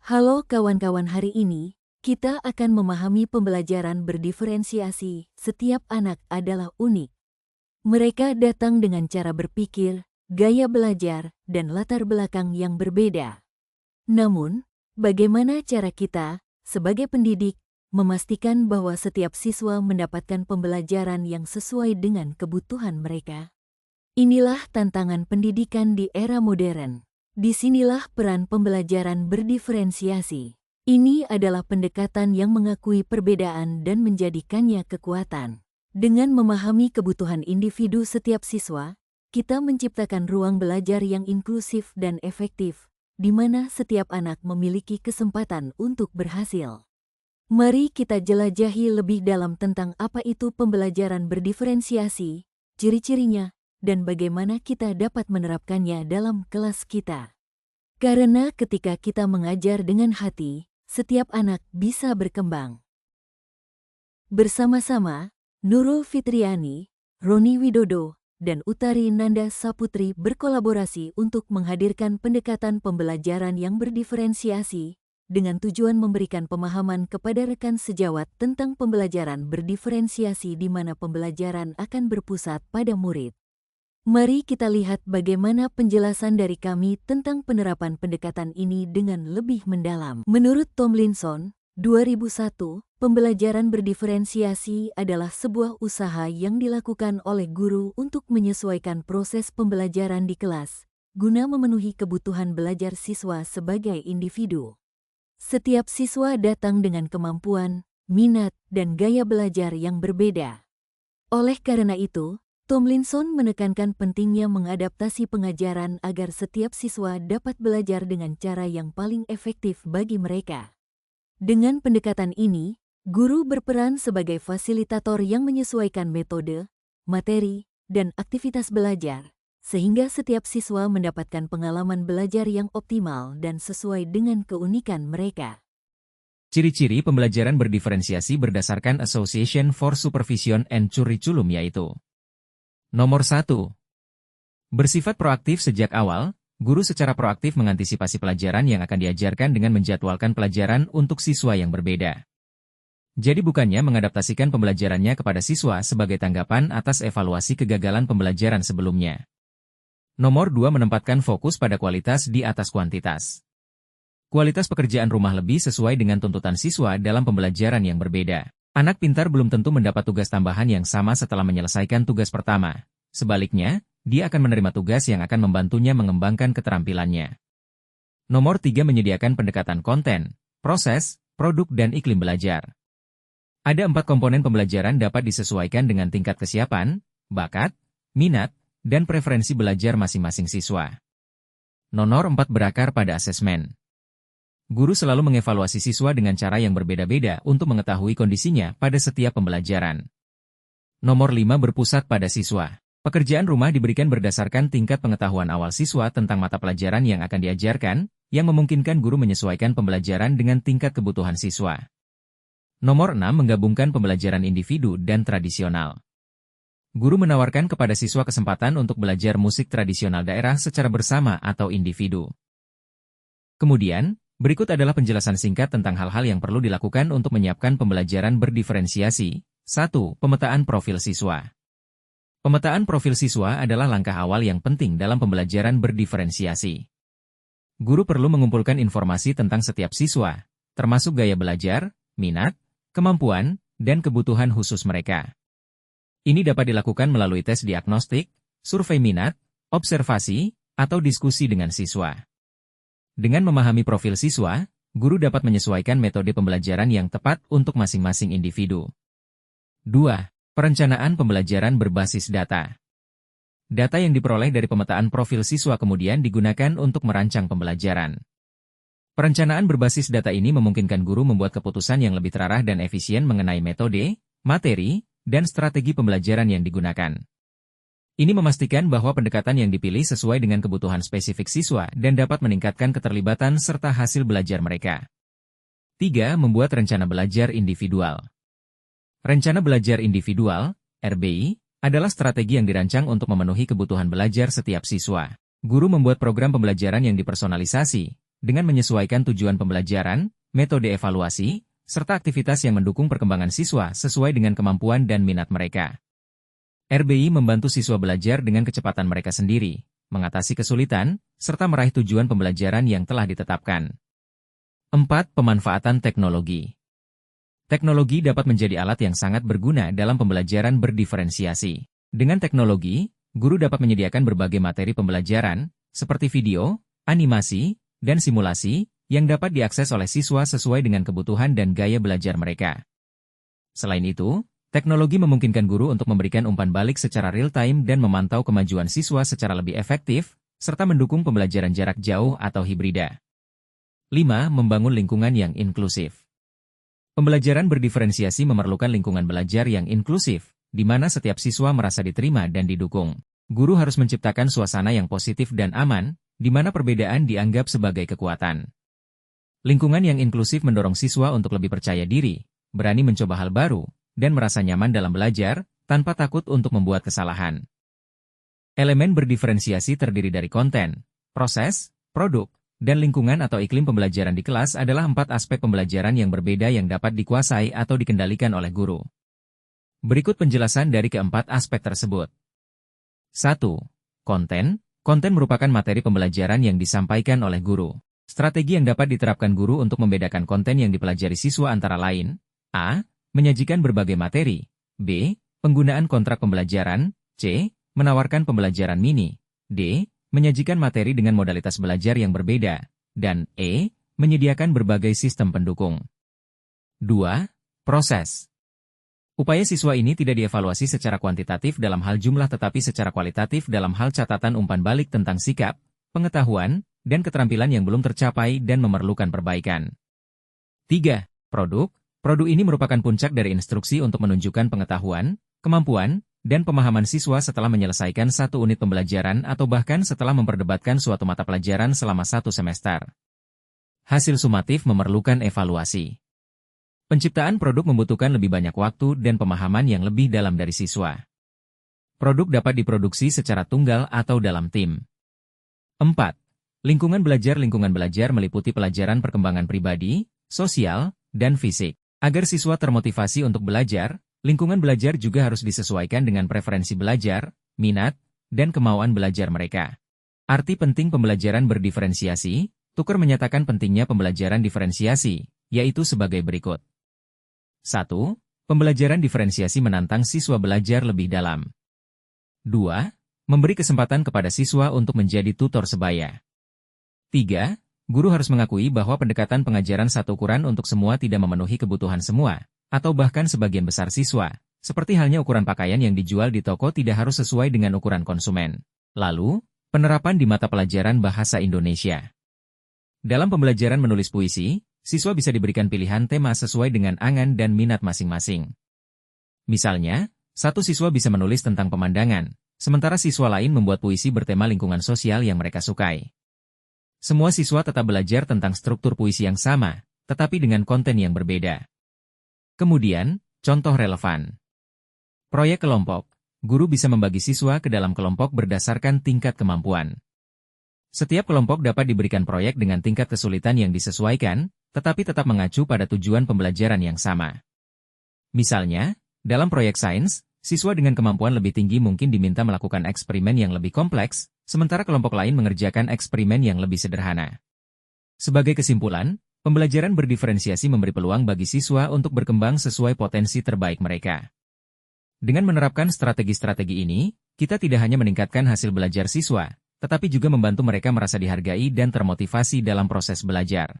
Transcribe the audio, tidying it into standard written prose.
Halo kawan-kawan, hari ini kita akan memahami pembelajaran berdiferensiasi. Setiap anak adalah unik. Mereka datang dengan cara berpikir, gaya belajar, dan latar belakang yang berbeda. Namun, bagaimana cara kita, sebagai pendidik, memastikan bahwa setiap siswa mendapatkan pembelajaran yang sesuai dengan kebutuhan mereka? Inilah tantangan pendidikan di era modern. Disinilah peran pembelajaran berdiferensiasi. Ini adalah pendekatan yang mengakui perbedaan dan menjadikannya kekuatan. Dengan memahami kebutuhan individu setiap siswa, kita menciptakan ruang belajar yang inklusif dan efektif, di mana setiap anak memiliki kesempatan untuk berhasil. Mari kita jelajahi lebih dalam tentang apa itu pembelajaran berdiferensiasi, ciri-cirinya, dan bagaimana kita dapat menerapkannya dalam kelas kita. Karena ketika kita mengajar dengan hati, setiap anak bisa berkembang. Bersama-sama, Nurul Fitriani, Roni Widodo, dan Utari Nanda Saputri berkolaborasi untuk menghadirkan pendekatan pembelajaran yang berdiferensiasi, dengan tujuan memberikan pemahaman kepada rekan sejawat tentang pembelajaran berdiferensiasi di mana pembelajaran akan berpusat pada murid. Mari kita lihat bagaimana penjelasan dari kami tentang penerapan pendekatan ini dengan lebih mendalam. Menurut Tomlinson, 2001, pembelajaran berdiferensiasi adalah sebuah usaha yang dilakukan oleh guru untuk menyesuaikan proses pembelajaran di kelas, guna memenuhi kebutuhan belajar siswa sebagai individu. Setiap siswa datang dengan kemampuan, minat, dan gaya belajar yang berbeda. Oleh karena itu, Tomlinson menekankan pentingnya mengadaptasi pengajaran agar setiap siswa dapat belajar dengan cara yang paling efektif bagi mereka. Dengan pendekatan ini, guru berperan sebagai fasilitator yang menyesuaikan metode, materi, dan aktivitas belajar, sehingga setiap siswa mendapatkan pengalaman belajar yang optimal dan sesuai dengan keunikan mereka. Ciri-ciri pembelajaran berdiferensiasi berdasarkan Association for Supervision and Curriculum yaitu: Nomor 1. Bersifat proaktif sejak awal, guru secara proaktif mengantisipasi pelajaran yang akan diajarkan dengan menjadwalkan pelajaran untuk siswa yang berbeda. Jadi bukannya mengadaptasikan pembelajarannya kepada siswa sebagai tanggapan atas evaluasi kegagalan pembelajaran sebelumnya. Nomor 2. Menempatkan fokus pada kualitas di atas kuantitas. Kualitas pekerjaan rumah lebih sesuai dengan tuntutan siswa dalam pembelajaran yang berbeda. Anak pintar belum tentu mendapat tugas tambahan yang sama setelah menyelesaikan tugas pertama. Sebaliknya, dia akan menerima tugas yang akan membantunya mengembangkan keterampilannya. Nomor 3. Menyediakan pendekatan konten, proses, produk dan iklim belajar. Ada 4 komponen pembelajaran dapat disesuaikan dengan tingkat kesiapan, bakat, minat, dan preferensi belajar masing-masing siswa. Nomor 4. Berakar pada asesmen. Guru selalu mengevaluasi siswa dengan cara yang berbeda-beda untuk mengetahui kondisinya pada setiap pembelajaran. Nomor 5. Berpusat pada siswa. Pekerjaan rumah diberikan berdasarkan tingkat pengetahuan awal siswa tentang mata pelajaran yang akan diajarkan, yang memungkinkan guru menyesuaikan pembelajaran dengan tingkat kebutuhan siswa. Nomor 6. Menggabungkan pembelajaran individu dan tradisional. Guru menawarkan kepada siswa kesempatan untuk belajar musik tradisional daerah secara bersama atau individu. Kemudian, berikut adalah penjelasan singkat tentang hal-hal yang perlu dilakukan untuk menyiapkan pembelajaran berdiferensiasi. 1. Pemetaan profil siswa. Pemetaan profil siswa adalah langkah awal yang penting dalam pembelajaran berdiferensiasi. Guru perlu mengumpulkan informasi tentang setiap siswa, termasuk gaya belajar, minat, kemampuan, dan kebutuhan khusus mereka. Ini dapat dilakukan melalui tes diagnostik, survei minat, observasi, atau diskusi dengan siswa. Dengan memahami profil siswa, guru dapat menyesuaikan metode pembelajaran yang tepat untuk masing-masing individu. 2. Perencanaan pembelajaran berbasis data. Data yang diperoleh dari pemetaan profil siswa kemudian digunakan untuk merancang pembelajaran. Perencanaan berbasis data ini memungkinkan guru membuat keputusan yang lebih terarah dan efisien mengenai metode, materi, dan strategi pembelajaran yang digunakan. Ini memastikan bahwa pendekatan yang dipilih sesuai dengan kebutuhan spesifik siswa dan dapat meningkatkan keterlibatan serta hasil belajar mereka. 3. Membuat rencana belajar individual. Rencana belajar individual, RBI, adalah strategi yang dirancang untuk memenuhi kebutuhan belajar setiap siswa. Guru membuat program pembelajaran yang dipersonalisasi, dengan menyesuaikan tujuan pembelajaran, metode evaluasi, serta aktivitas yang mendukung perkembangan siswa sesuai dengan kemampuan dan minat mereka. RBI membantu siswa belajar dengan kecepatan mereka sendiri, mengatasi kesulitan, serta meraih tujuan pembelajaran yang telah ditetapkan. 4. Pemanfaatan teknologi. Teknologi dapat menjadi alat yang sangat berguna dalam pembelajaran berdiferensiasi. Dengan teknologi, guru dapat menyediakan berbagai materi pembelajaran, seperti video, animasi, dan simulasi, yang dapat diakses oleh siswa sesuai dengan kebutuhan dan gaya belajar mereka. Selain itu, teknologi memungkinkan guru untuk memberikan umpan balik secara real-time dan memantau kemajuan siswa secara lebih efektif, serta mendukung pembelajaran jarak jauh atau hibrida. 5. Membangun lingkungan yang inklusif. Pembelajaran berdiferensiasi memerlukan lingkungan belajar yang inklusif, di mana setiap siswa merasa diterima dan didukung. Guru harus menciptakan suasana yang positif dan aman, di mana perbedaan dianggap sebagai kekuatan. Lingkungan yang inklusif mendorong siswa untuk lebih percaya diri, berani mencoba hal baru, dan merasa nyaman dalam belajar, tanpa takut untuk membuat kesalahan. Elemen berdiferensiasi terdiri dari konten, proses, produk, dan lingkungan atau iklim pembelajaran di kelas adalah 4 aspek pembelajaran yang berbeda yang dapat dikuasai atau dikendalikan oleh guru. Berikut penjelasan dari keempat aspek tersebut. 1. Konten. Konten merupakan materi pembelajaran yang disampaikan oleh guru. Strategi yang dapat diterapkan guru untuk membedakan konten yang dipelajari siswa antara lain: A. Menyajikan berbagai materi. B. Penggunaan kontrak pembelajaran. C. Menawarkan pembelajaran mini. D. Menyajikan materi dengan modalitas belajar yang berbeda. Dan E. Menyediakan berbagai sistem pendukung. 2. Proses. Upaya siswa ini tidak dievaluasi secara kuantitatif dalam hal jumlah tetapi secara kualitatif dalam hal catatan umpan balik tentang sikap, pengetahuan, dan keterampilan yang belum tercapai dan memerlukan perbaikan. 3. Produk. Produk ini merupakan puncak dari instruksi untuk menunjukkan pengetahuan, kemampuan, dan pemahaman siswa setelah menyelesaikan satu unit pembelajaran atau bahkan setelah memperdebatkan suatu mata pelajaran selama 1 semester. Hasil sumatif memerlukan evaluasi. Penciptaan produk membutuhkan lebih banyak waktu dan pemahaman yang lebih dalam dari siswa. Produk dapat diproduksi secara tunggal atau dalam tim. 4. Lingkungan belajar meliputi pelajaran perkembangan pribadi, sosial, dan fisik. Agar siswa termotivasi untuk belajar, lingkungan belajar juga harus disesuaikan dengan preferensi belajar, minat, dan kemauan belajar mereka. Arti penting pembelajaran berdiferensiasi, Tucker menyatakan pentingnya pembelajaran diferensiasi, yaitu sebagai berikut. 1. Pembelajaran diferensiasi menantang siswa belajar lebih dalam. 2. Memberi kesempatan kepada siswa untuk menjadi tutor sebaya. 3. Guru harus mengakui bahwa pendekatan pengajaran satu ukuran untuk semua tidak memenuhi kebutuhan semua, atau bahkan sebagian besar siswa, seperti halnya ukuran pakaian yang dijual di toko tidak harus sesuai dengan ukuran konsumen. Lalu, penerapan di mata pelajaran bahasa Indonesia. Dalam pembelajaran menulis puisi, siswa bisa diberikan pilihan tema sesuai dengan angan dan minat masing-masing. Misalnya, satu siswa bisa menulis tentang pemandangan, sementara siswa lain membuat puisi bertema lingkungan sosial yang mereka sukai. Semua siswa tetap belajar tentang struktur puisi yang sama, tetapi dengan konten yang berbeda. Kemudian, contoh relevan. Proyek kelompok. Guru bisa membagi siswa ke dalam kelompok berdasarkan tingkat kemampuan. Setiap kelompok dapat diberikan proyek dengan tingkat kesulitan yang disesuaikan, tetapi tetap mengacu pada tujuan pembelajaran yang sama. Misalnya, dalam proyek sains, siswa dengan kemampuan lebih tinggi mungkin diminta melakukan eksperimen yang lebih kompleks, sementara kelompok lain mengerjakan eksperimen yang lebih sederhana. Sebagai kesimpulan, pembelajaran berdiferensiasi memberi peluang bagi siswa untuk berkembang sesuai potensi terbaik mereka. Dengan menerapkan strategi-strategi ini, kita tidak hanya meningkatkan hasil belajar siswa, tetapi juga membantu mereka merasa dihargai dan termotivasi dalam proses belajar.